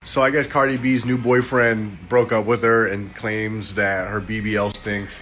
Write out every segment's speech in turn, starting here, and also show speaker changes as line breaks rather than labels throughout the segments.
So I guess Cardi B's new boyfriend broke up with her and claims that her BBL stinks.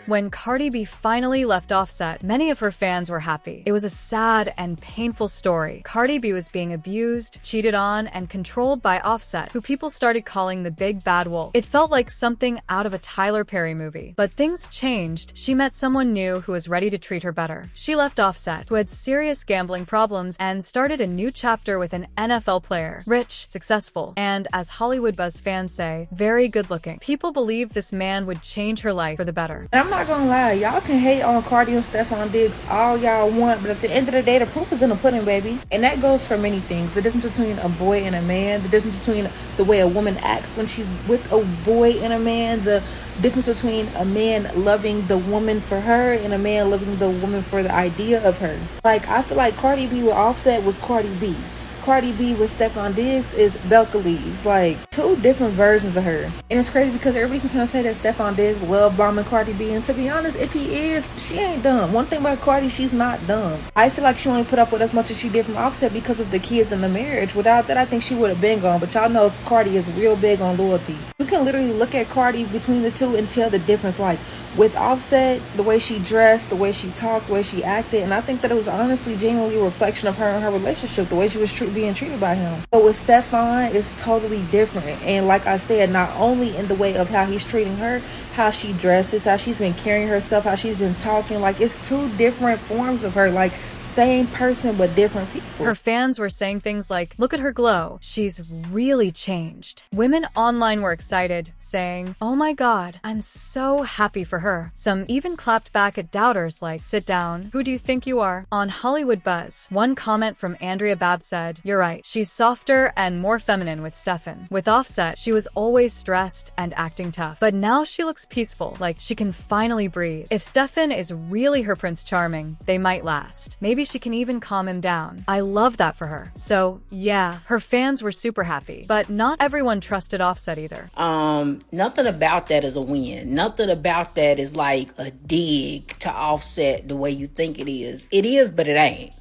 When Cardi B finally left Offset, many of her fans were happy. It was a sad and painful story. Cardi B was being abused, cheated on, and controlled by Offset, who people started calling the Big Bad Wolf. It felt like something out of a Tyler Perry movie. But things changed. She met someone new who was ready to treat her better. She left Offset, who had serious gambling problems, and started a new chapter with an NFL player. Rich, successful, and, as Hollywood Buzz fans say, very good-looking. People believed this man would change her life for the better.
I'm not gonna lie, y'all can hate on Cardi and Stefon Diggs all y'all want, but at the end of the day, the proof is in the pudding, baby. And that goes for many things. The difference between a boy and a man, the difference between the way a woman acts when she's with a boy and a man, the difference between a man loving the woman for her and a man loving the woman for the idea of her. Like, I feel like Cardi B with Offset was Cardi B. Cardi B with Stefon Diggs is Belcalis, like two different versions of her. And it's crazy because everybody keeps trying to say that Stefon Diggs love bombing Cardi B, and to be honest, if he is, she ain't dumb. One thing about Cardi, she's not dumb. I feel like she only put up with as much as she did from Offset because of the kids and the marriage. Without that, I think she would have been gone, but y'all know Cardi is real big on loyalty. You can literally look at Cardi between the two and tell the difference. Like, with Offset, the way she dressed, the way she talked, the way she acted, and I think that it was honestly genuinely a reflection of her and her relationship, the way she was being treated by him. But with Stefon, it's totally different. And like I said, not only in the way of how he's treating her, how she dresses, how she's been carrying herself, how she's been talking, like it's two different forms of her. Like, same person but different people.
Her fans were saying things like, "Look at her glow. She's really changed." Women online were excited, saying, "Oh my god, I'm so happy for her." Some even clapped back at doubters like, "Sit down. Who do you think you are?" On Hollywood Buzz, one comment from Andrea Babb said, "You're right. She's softer and more feminine with Stefon. With Offset, she was always stressed and acting tough. But now she looks peaceful, like she can finally breathe. If Stefon is really her Prince Charming, they might last. Maybe she can even calm him down. I love that for her." So, yeah, her fans were super happy. But not everyone trusted Offset either.
Nothing about that is a win. Nothing about that is like a dig to Offset the way you think it is. It is, but it ain't.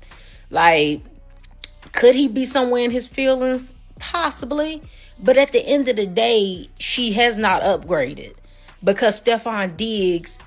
Like, could he be somewhere in his feelings? Possibly. But at the end of the day, she has not upgraded. Because Stefon Diggs,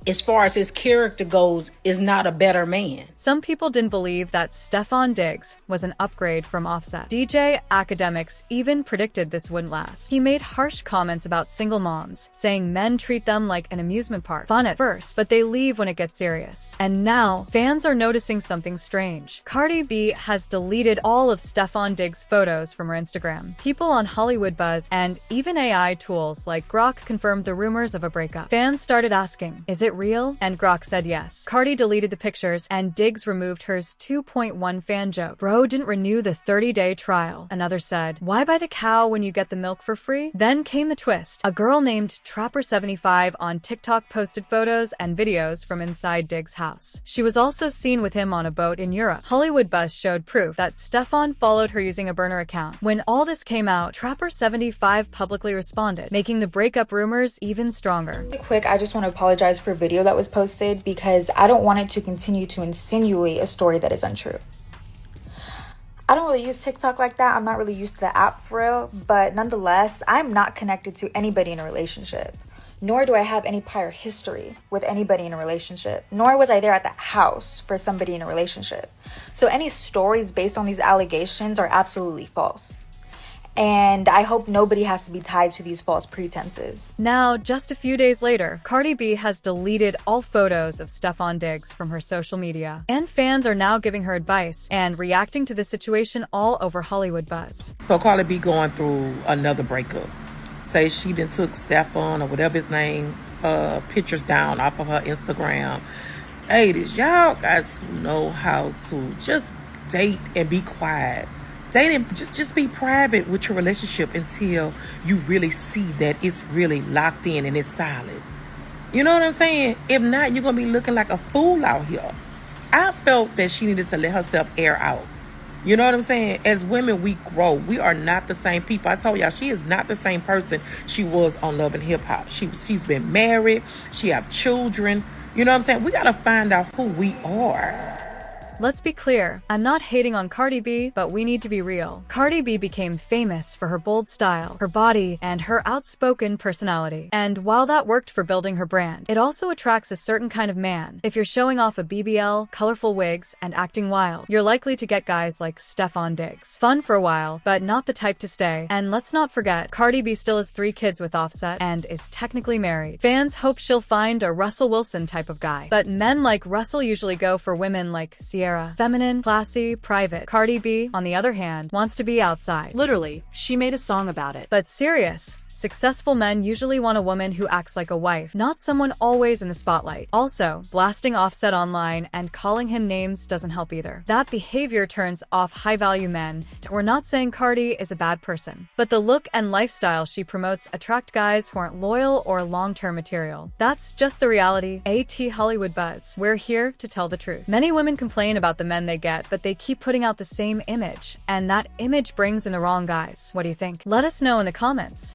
as far as his character goes, is not a better man.
Some people didn't believe that Stefon Diggs was an upgrade from Offset. DJ Academics even predicted this wouldn't last. He made harsh comments about single moms, saying men treat them like an amusement park. Fun at first, but they leave when it gets serious. And now, fans are noticing something strange. Cardi B has deleted all of Stefon Diggs' photos from her Instagram. People on Hollywood Buzz and even AI tools like Grok confirmed the rumors of a breakup. Fans started asking, is it real? And Grok said yes. Cardi deleted the pictures and Diggs removed hers 2.1 fan joke. Bro didn't renew the 30-day trial. Another said, why buy the cow when you get the milk for free? Then came the twist. A girl named Trapper75 on TikTok posted photos and videos from inside Diggs' house. She was also seen with him on a boat in Europe. Hollywood Buzz showed proof that Stefon followed her using a burner account. When all this came out, Trapper75 publicly responded, making the breakup rumors even stronger.
Really quick, I just want to apologize for a video that was posted because I don't want it to continue to insinuate a story that is untrue. I don't really use TikTok like that. I'm not really used to the app for real, but nonetheless, I'm not connected to anybody in a relationship. Nor do I have any prior history with anybody in a relationship. Nor was I there at the house for somebody in a relationship. So any stories based on these allegations are absolutely false. And I hope nobody has to be tied to these false pretenses.
Now, just a few days later, Cardi B has deleted all photos of Stefon Diggs from her social media. And fans are now giving her advice and reacting to the situation all over Hollywood Buzz.
So Cardi B going through another breakup. Say she done took Stefon or whatever his name, pictures down off of her Instagram. Hey, y'all guys who know how to just date and be quiet. Dating, just be private with your relationship until you really see that it's really locked in and it's solid. You know what I'm saying? If not, you're going to be looking like a fool out here. I felt that she needed to let herself air out. You know what I'm saying? As women, we grow. We are not the same people. I told y'all, she is not the same person she was on Love and Hip Hop. She's been married. She have children. You know what I'm saying? We got to find out who we are.
Let's be clear, I'm not hating on Cardi B, but we need to be real. Cardi B became famous for her bold style, her body, and her outspoken personality. And while that worked for building her brand, it also attracts a certain kind of man. If you're showing off a BBL, colorful wigs, and acting wild, you're likely to get guys like Stefon Diggs. Fun for a while, but not the type to stay. And let's not forget, Cardi B still has 3 kids with Offset and is technically married. Fans hope she'll find a Russell Wilson type of guy. But men like Russell usually go for women like Sierra, feminine, classy, private. Cardi B, on the other hand, wants to be outside.
Literally, she made a song about it.
But serious. Successful men usually want a woman who acts like a wife, not someone always in the spotlight. Also, blasting Offset online and calling him names doesn't help either. That behavior turns off high-value men. We're not saying Cardi is a bad person, but the look and lifestyle she promotes attract guys who aren't loyal or long-term material. That's just the reality. AT Hollywood Buzz. We're here to tell the truth. Many women complain about the men they get, but they keep putting out the same image, and that image brings in the wrong guys. What do you think? Let us know in the comments.